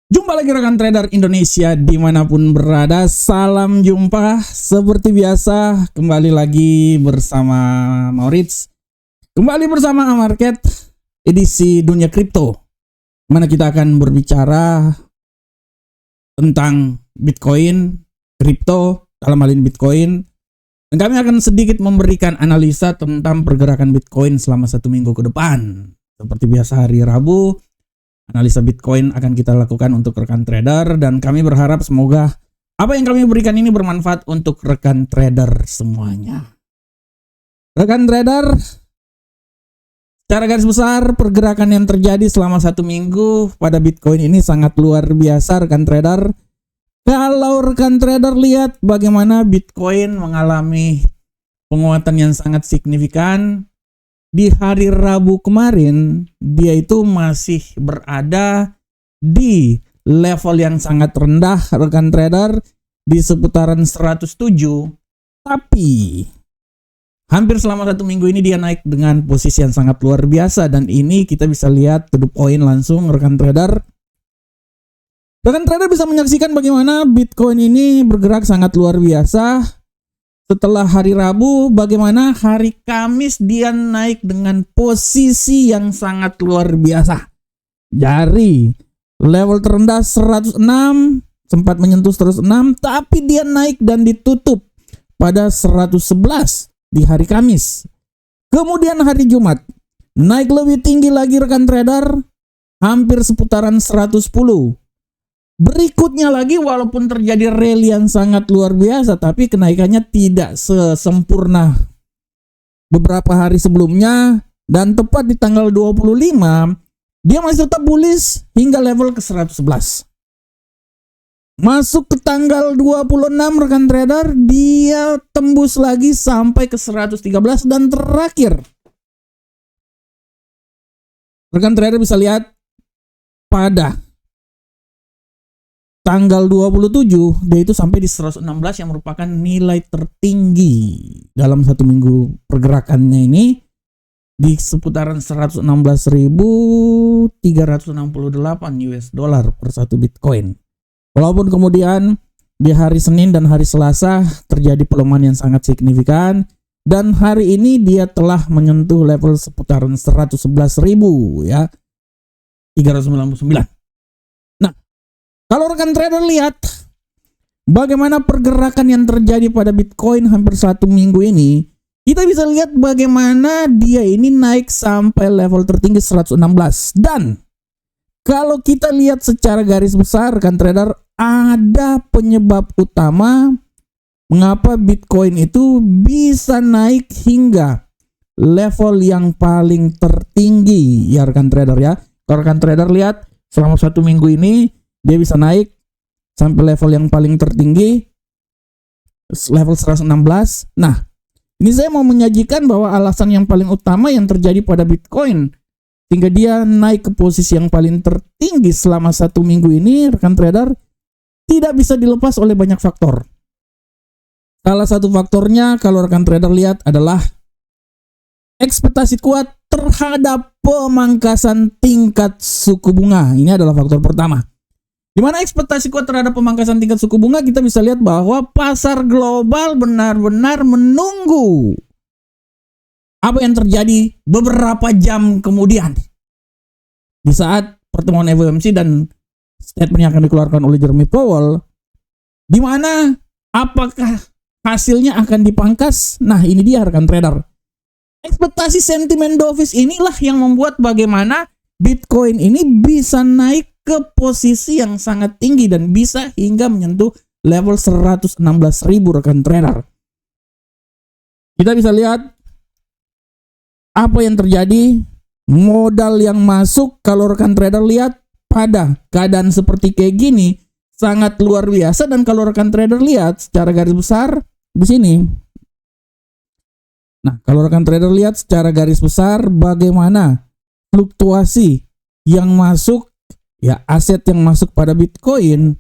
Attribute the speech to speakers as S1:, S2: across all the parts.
S1: Jumpa lagi rekan trader Indonesia dimanapun berada. Salam jumpa seperti biasa. Kembali lagi bersama Maurits. Kembali bersama Market edisi dunia kripto, mana kita akan berbicara tentang Bitcoin, kripto, dalam hal ini Bitcoin. Dan kami akan sedikit memberikan analisa tentang pergerakan Bitcoin selama 1 minggu ke depan. Seperti biasa hari Rabu, analisa Bitcoin akan kita lakukan untuk rekan trader, dan kami berharap semoga apa yang kami berikan ini bermanfaat untuk rekan trader semuanya. Rekan trader, secara garis besar pergerakan yang terjadi selama 1 minggu pada Bitcoin ini sangat luar biasa rekan trader. Kalau rekan trader lihat bagaimana Bitcoin mengalami penguatan yang sangat signifikan, di hari Rabu kemarin dia itu masih berada di level yang sangat rendah rekan trader, di seputaran 107. Tapi hampir selama 1 minggu ini dia naik dengan posisi yang sangat luar biasa, dan ini kita bisa lihat to the point langsung rekan trader. Rekan trader bisa menyaksikan bagaimana Bitcoin ini bergerak sangat luar biasa. Setelah hari Rabu, bagaimana hari Kamis dia naik dengan posisi yang sangat luar biasa. Dari level terendah 106, sempat menyentuh 106, tapi dia naik dan ditutup pada 111 di hari Kamis. Kemudian hari Jumat, naik lebih tinggi lagi rekan trader, hampir seputaran 110. Berikutnya lagi, walaupun terjadi rally yang sangat luar biasa, tapi kenaikannya tidak sesempurna beberapa hari sebelumnya, dan tepat di tanggal 25 dia masih tetap bullish hingga level ke 111. Masuk ke tanggal 26 rekan trader, dia tembus lagi sampai ke 113, dan terakhir rekan trader bisa lihat pada tanggal 27 dia itu sampai di 116 yang merupakan nilai tertinggi dalam 1 minggu pergerakannya ini, di seputaran 116.368 US dollar per satu Bitcoin. Walaupun kemudian di hari Senin dan hari Selasa terjadi pelemahan yang sangat signifikan, dan hari ini dia telah menyentuh level seputaran 111.000 ya, 399. Kalau rekan trader lihat bagaimana pergerakan yang terjadi pada Bitcoin hampir 1 minggu ini, kita bisa lihat bagaimana dia ini naik sampai level tertinggi 116. Dan kalau kita lihat secara garis besar rekan trader, ada penyebab utama mengapa Bitcoin itu bisa naik hingga level yang paling tertinggi ya rekan trader ya. Kalau rekan trader lihat selama 1 minggu ini dia bisa naik sampai level yang paling tertinggi, level 116. Nah, ini saya mau menyajikan bahwa alasan yang paling utama yang terjadi pada Bitcoin hingga dia naik ke posisi yang paling tertinggi selama 1 minggu ini, rekan trader, tidak bisa dilepas oleh banyak faktor. Salah satu faktornya kalau rekan trader lihat adalah ekspektasi kuat terhadap pemangkasan tingkat suku bunga. Ini adalah faktor pertama. Di mana ekspektasi kuat terhadap pemangkasan tingkat suku bunga, kita bisa lihat bahwa pasar global benar-benar menunggu apa yang terjadi beberapa jam kemudian di saat pertemuan FOMC dan statement yang akan dikeluarkan oleh Jeremy Powell, di mana apakah hasilnya akan dipangkas. Nah, ini dia rekan trader. Ekspektasi sentimen dovish inilah yang membuat bagaimana Bitcoin ini bisa naik ke posisi yang sangat tinggi dan bisa hingga menyentuh level 116.000 rekan trader. Kita bisa lihat apa yang terjadi, modal yang masuk kalau rekan trader lihat pada keadaan seperti kayak gini sangat luar biasa. Dan kalau rekan trader lihat secara garis besar di sini. Nah, kalau rekan trader lihat secara garis besar bagaimana fluktuasi yang masuk ya, aset yang masuk pada Bitcoin,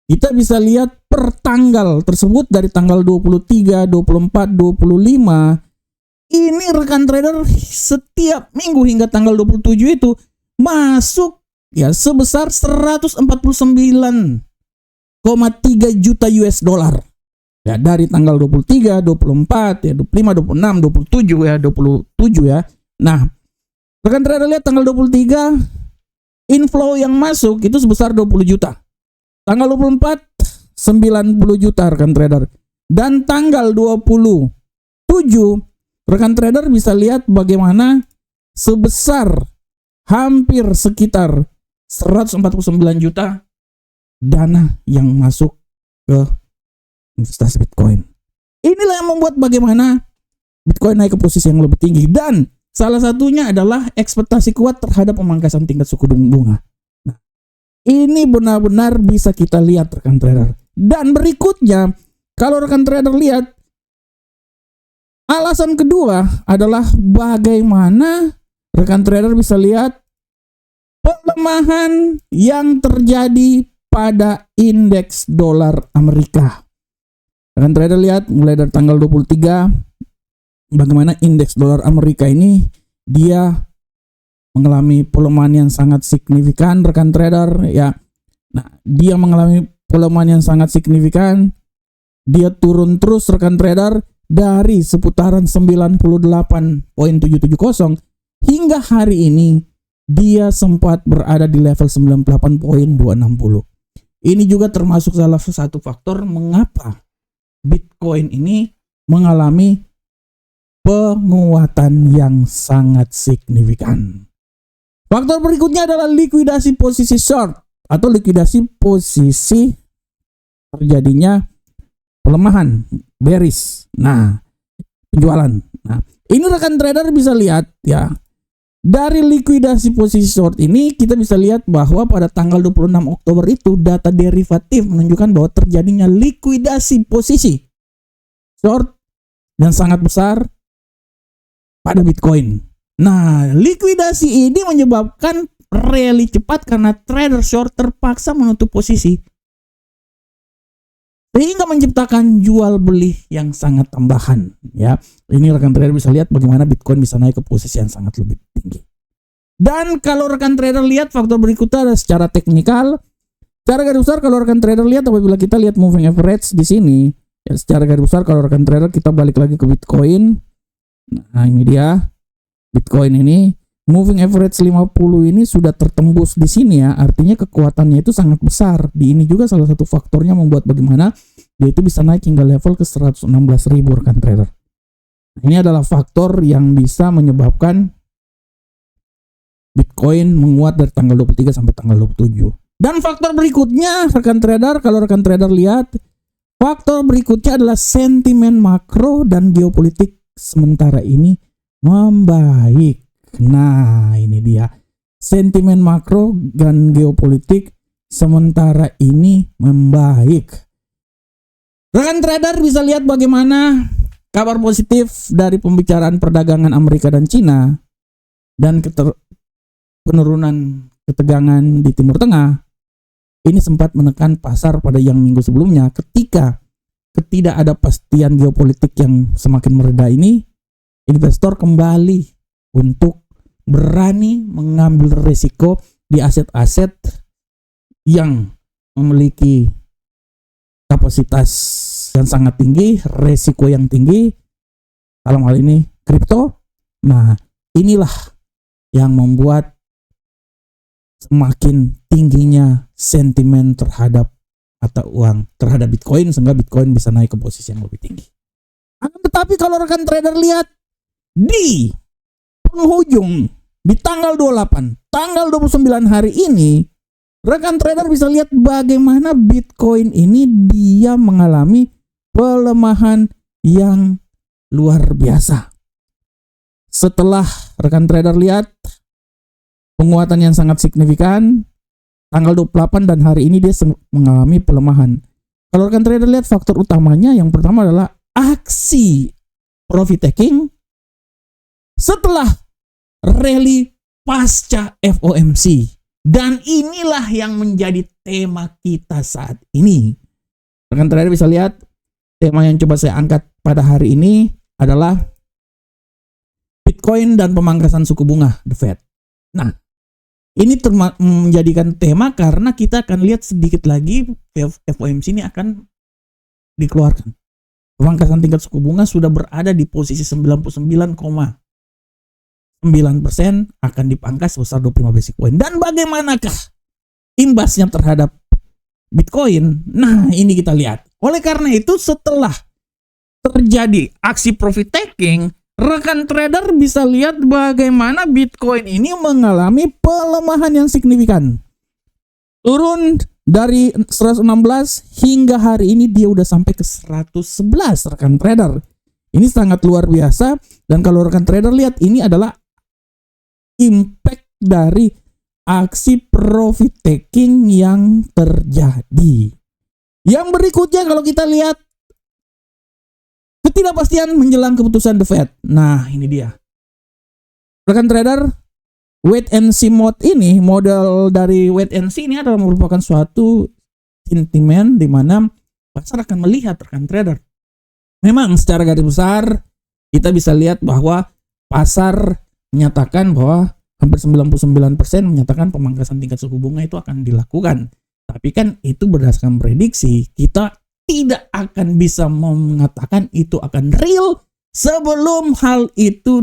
S1: kita bisa lihat per tanggal tersebut dari tanggal 23, 24, 25. Ini rekan trader setiap minggu hingga tanggal 27 itu masuk ya sebesar 149,3 juta US dollar. Ya, dari tanggal 23, 24, ya 25, 26, 27 ya, 27 ya. Nah, rekan trader lihat tanggal 23 inflow yang masuk itu sebesar 20 juta. Tanggal 24 90 juta rekan trader. Dan tanggal 27 rekan trader bisa lihat bagaimana sebesar hampir sekitar 149 juta dana yang masuk ke investasi Bitcoin. Inilah yang membuat bagaimana Bitcoin naik ke posisi yang lebih tinggi, dan salah satunya adalah ekspektasi kuat terhadap pemangkasan tingkat suku bunga. Nah, ini benar-benar bisa kita lihat rekan trader. Dan berikutnya, kalau rekan trader lihat, alasan kedua adalah bagaimana rekan trader bisa lihat pelemahan yang terjadi pada indeks dolar Amerika. Rekan trader lihat mulai dari tanggal 23 bagaimana indeks dolar Amerika ini dia mengalami pelemahan yang sangat signifikan rekan trader ya. Nah, dia mengalami pelemahan yang sangat signifikan. Dia turun terus rekan trader dari seputaran 98.770 hingga hari ini dia sempat berada di level 98.260. Ini juga termasuk salah satu faktor mengapa Bitcoin ini mengalami penguatan yang sangat signifikan. Faktor berikutnya adalah likuidasi posisi short atau likuidasi posisi terjadinya pelemahan bearish. Nah, penjualan. Nah, ini rekan trader bisa lihat ya. Dari likuidasi posisi short ini kita bisa lihat bahwa pada tanggal 26 Oktober itu data derivatif menunjukkan bahwa terjadinya likuidasi posisi short yang sangat besar pada Bitcoin. Nah, likuidasi ini menyebabkan rally cepat karena trader short terpaksa menutup posisi sehingga menciptakan jual beli yang sangat tambahan ya. Ini rekan trader bisa lihat bagaimana Bitcoin bisa naik ke posisi yang sangat lebih tinggi. Dan kalau rekan trader lihat faktor berikutnya adalah secara teknikal. Secara garis besar kalau rekan trader lihat apabila kita lihat moving average di sini ya, secara garis besar kalau rekan trader kita balik lagi ke Bitcoin. Nah, ini dia Bitcoin ini moving average 50 ini sudah tertembus di sini ya, artinya kekuatannya itu sangat besar. Di ini juga salah satu faktornya membuat bagaimana dia itu bisa naik hingga level ke 116.000 rekan trader. Ini adalah faktor yang bisa menyebabkan Bitcoin menguat dari tanggal 23 sampai tanggal 27. Dan faktor berikutnya rekan trader, kalau rekan trader lihat, faktor berikutnya adalah sentimen makro dan geopolitik sementara ini membaik. Nah, ini dia. Sentimen makro dan geopolitik sementara ini membaik. Rekan trader bisa lihat bagaimana kabar positif dari pembicaraan perdagangan Amerika dan Cina dan penurunan ketegangan di Timur Tengah. Ini sempat menekan pasar pada yang minggu sebelumnya ketika ketidakpastian geopolitik yang semakin mereda ini, investor kembali untuk berani mengambil risiko di aset-aset yang memiliki kapasitas yang sangat tinggi, risiko yang tinggi, dalam hal ini kripto. Nah, inilah yang membuat semakin tingginya sentimen terhadap mata uang, terhadap Bitcoin, sehingga Bitcoin bisa naik ke posisi yang lebih tinggi. Tetapi kalau rekan trader lihat di penghujung di tanggal 28, tanggal 29 hari ini, rekan trader bisa lihat bagaimana Bitcoin ini dia mengalami pelemahan yang luar biasa. Setelah rekan trader lihat penguatan yang sangat signifikan, tanggal 28 dan hari ini dia mengalami pelemahan. Kalau rekan trader lihat faktor utamanya, yang pertama adalah aksi profit taking setelah rally pasca FOMC. Dan inilah yang menjadi tema kita saat ini. Rekan trader bisa lihat tema yang coba saya angkat pada hari ini adalah Bitcoin. Bitcoin dan pemangkasan suku bunga The Fed. Nah, Ini menjadikan tema karena kita akan lihat sedikit lagi FOMC ini akan dikeluarkan. Pemangkasan tingkat suku bunga sudah berada di posisi 99,9% akan dipangkas sebesar 25 basis point. Dan bagaimanakah imbasnya terhadap Bitcoin? Nah, ini kita lihat. Oleh karena itu, setelah terjadi aksi profit taking, rekan trader bisa lihat bagaimana Bitcoin ini mengalami pelemahan yang signifikan. Turun dari 116 hingga hari ini dia udah sampai ke 111 rekan trader. Ini sangat luar biasa, dan kalau rekan trader lihat, ini adalah impact dari aksi profit taking yang terjadi. Yang berikutnya kalau kita lihat ketidakpastian menjelang keputusan The Fed. Nah, ini dia. Rekan trader, wait and see mode ini, model dari wait and see ini adalah merupakan suatu sentimen di mana pasar akan melihat rekan trader. Memang secara garis besar kita bisa lihat bahwa pasar menyatakan bahwa hampir 99% menyatakan pemangkasan tingkat suku bunga itu akan dilakukan. Tapi kan itu berdasarkan prediksi. Kita tidak akan bisa mengatakan itu akan real sebelum hal itu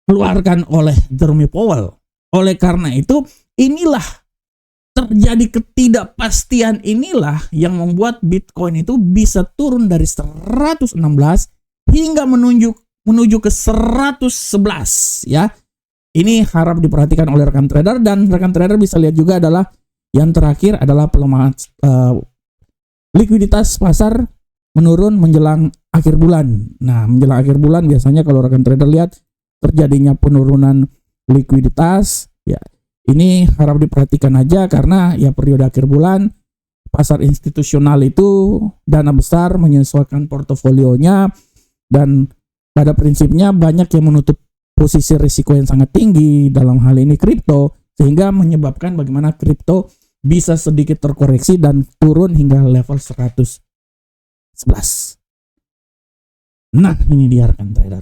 S1: dikeluarkan oleh Jerome Powell. Oleh karena itu, inilah terjadi ketidakpastian inilah yang membuat Bitcoin itu bisa turun dari 116 hingga menuju ke 111 ya. Ini harap diperhatikan oleh rekan trader, dan rekan trader bisa lihat juga adalah yang terakhir adalah pelemahan likuiditas pasar menurun menjelang akhir bulan. Nah, menjelang akhir bulan biasanya kalau rekan trader lihat terjadinya penurunan likuiditas ya. Ini harap diperhatikan aja karena ya periode akhir bulan pasar institusional itu dana besar menyesuaikan portofolionya, dan pada prinsipnya banyak yang menutup posisi risiko yang sangat tinggi dalam hal ini kripto, sehingga menyebabkan bagaimana kripto bisa sedikit terkoreksi dan turun hingga level 111. Nah, ini dia rekan trader.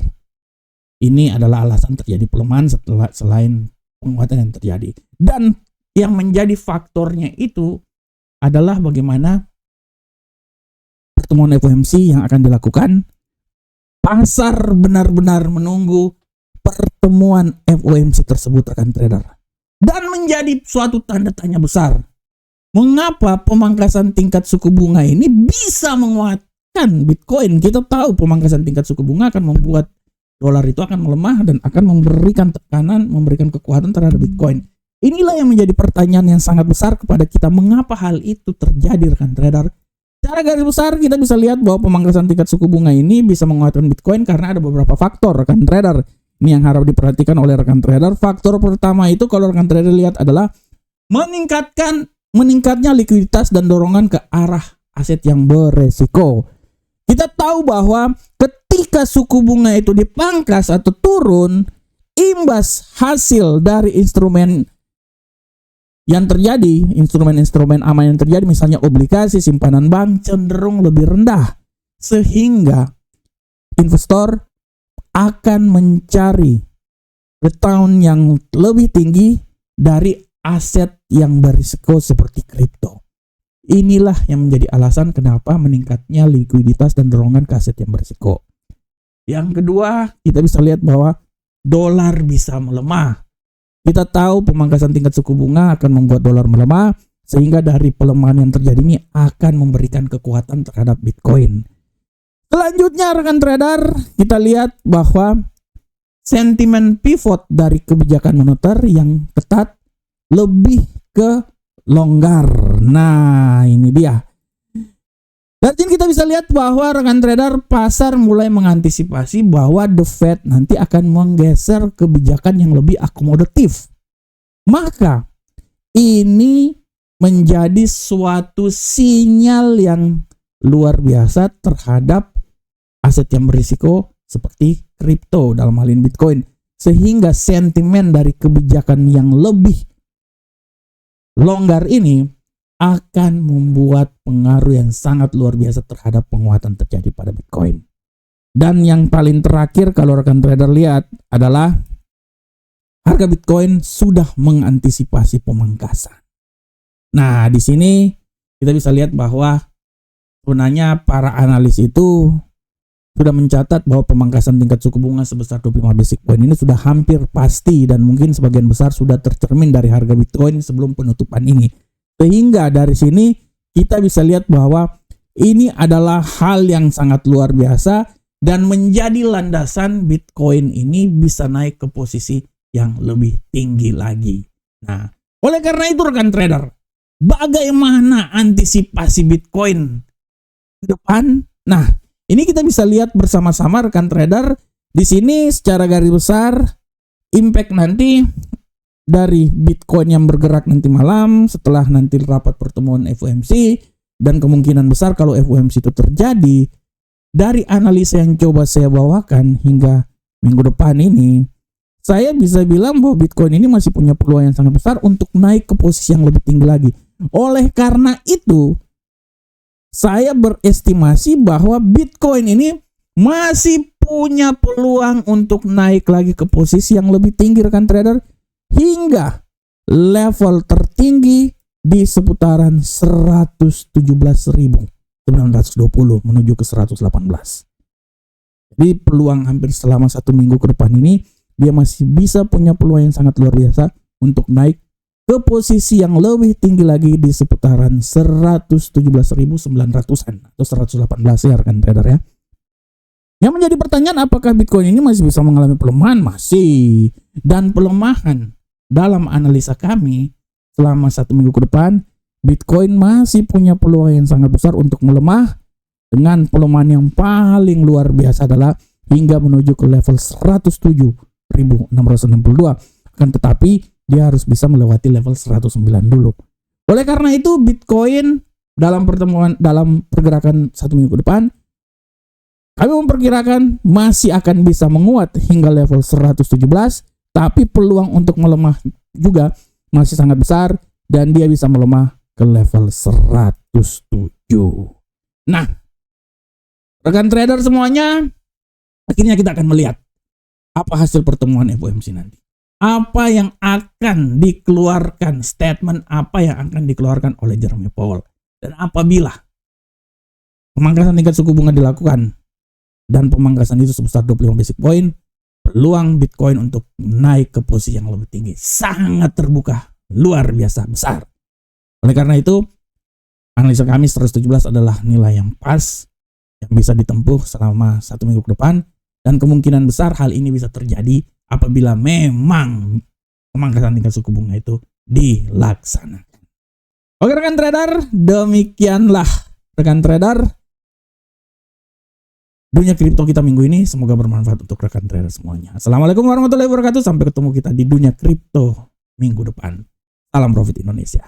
S1: Ini adalah alasan terjadi pelemahan selain penguatan yang terjadi. Dan yang menjadi faktornya itu adalah bagaimana pertemuan FOMC yang akan dilakukan. Pasar benar-benar menunggu pertemuan FOMC tersebut rekan trader. Dan menjadi suatu tanda tanya besar. Mengapa pemangkasan tingkat suku bunga ini bisa menguatkan Bitcoin? Kita tahu pemangkasan tingkat suku bunga akan membuat dolar itu akan melemah dan akan memberikan tekanan, memberikan kekuatan terhadap Bitcoin. Inilah yang menjadi pertanyaan yang sangat besar kepada kita, mengapa hal itu terjadi rekan trader. Secara garis besar kita bisa lihat bahwa pemangkasan tingkat suku bunga ini bisa menguatkan Bitcoin karena ada beberapa faktor rekan trader. Ini yang harap diperhatikan oleh rekan trader. Faktor pertama itu kalau rekan trader lihat adalah meningkatnya likuiditas dan dorongan ke arah aset yang beresiko. Kita tahu bahwa ketika suku bunga itu dipangkas atau turun, imbas hasil dari instrumen yang terjadi, instrumen-instrumen aman yang terjadi, misalnya obligasi, simpanan bank, cenderung lebih rendah. Sehingga investor akan mencari return yang lebih tinggi dari aset yang berisiko seperti kripto. Inilah yang menjadi alasan kenapa meningkatnya likuiditas dan dorongan ke aset yang berisiko. Yang kedua, kita bisa lihat bahwa dolar bisa melemah. Kita tahu pemangkasan tingkat suku bunga akan membuat dolar melemah, sehingga dari pelemahan yang terjadi ini akan memberikan kekuatan terhadap Bitcoin. Selanjutnya rekan trader, kita lihat bahwa sentimen pivot dari kebijakan moneter yang ketat lebih ke longgar. Nah, ini dia. Dan kita bisa lihat bahwa rekan trader pasar mulai mengantisipasi bahwa The Fed nanti akan menggeser kebijakan yang lebih akomodatif. Maka ini menjadi suatu sinyal yang luar biasa terhadap aset yang berisiko seperti kripto dalam hal ini Bitcoin. Sehingga sentimen dari kebijakan yang lebih longgar ini akan membuat pengaruh yang sangat luar biasa terhadap penguatan terjadi pada Bitcoin. Dan yang paling terakhir kalau rekan trader lihat adalah harga Bitcoin sudah mengantisipasi pemangkasan. Nah, di sini kita bisa lihat bahwa sebenarnya para analis itu sudah mencatat bahwa pemangkasan tingkat suku bunga sebesar 25 basic point ini sudah hampir pasti dan mungkin sebagian besar sudah tercermin dari harga Bitcoin sebelum penutupan ini. Sehingga dari sini kita bisa lihat bahwa ini adalah hal yang sangat luar biasa dan menjadi landasan Bitcoin ini bisa naik ke posisi yang lebih tinggi lagi. Nah, oleh karena itu rekan trader, bagaimana antisipasi Bitcoin ke depan? Nah, ini kita bisa lihat bersama-sama rekan trader. Di sini secara garis besar impact nanti dari Bitcoin yang bergerak nanti malam setelah nanti rapat pertemuan FOMC, dan kemungkinan besar kalau FOMC itu terjadi, dari analisa yang coba saya bawakan hingga minggu depan ini, saya bisa bilang bahwa Bitcoin ini masih punya peluang yang sangat besar untuk naik ke posisi yang lebih tinggi lagi. Oleh karena itu, saya berestimasi bahwa Bitcoin ini masih punya peluang untuk naik lagi ke posisi yang lebih tinggi rekan trader, hingga level tertinggi di seputaran 117.920 menuju ke 118. Jadi peluang hampir selama 1 minggu ke depan ini dia masih bisa punya peluang yang sangat luar biasa untuk naik ke posisi yang lebih tinggi lagi di seputaran 117.900-an atau 118 ya rekan trader ya. Yang menjadi pertanyaan, apakah Bitcoin ini masih bisa mengalami pelemahan? Masih. Dan pelemahan dalam analisa kami selama 1 minggu ke depan, Bitcoin masih punya peluang yang sangat besar untuk melemah, dengan pelemahan yang paling luar biasa adalah hingga menuju ke level 107.662. Akan tetapi dia harus bisa melewati level 109 dulu. Oleh karena itu Bitcoin dalam pergerakan 1 minggu ke depan, kami memperkirakan masih akan bisa menguat hingga level 117, tapi peluang untuk melemah juga masih sangat besar dan dia bisa melemah ke level 107. Nah, rekan trader semuanya, akhirnya kita akan melihat apa hasil pertemuan FOMC nanti. Apa yang akan dikeluarkan, statement apa yang akan dikeluarkan oleh Jerome Powell. Dan apabila pemangkasan tingkat suku bunga dilakukan dan pemangkasan itu sebesar 25 basic point, peluang Bitcoin untuk naik ke posisi yang lebih tinggi sangat terbuka, luar biasa besar. Oleh karena itu, analisa kami 117 adalah nilai yang pas yang bisa ditempuh selama 1 minggu ke depan, dan kemungkinan besar hal ini bisa terjadi apabila memang pemangkasan tingkat suku bunga itu dilaksanakan. Oke rekan trader, demikianlah rekan trader dunia kripto kita minggu ini. Semoga bermanfaat untuk rekan trader semuanya. Assalamualaikum warahmatullahi wabarakatuh. Sampai ketemu kita di dunia kripto minggu depan. Salam profit Indonesia.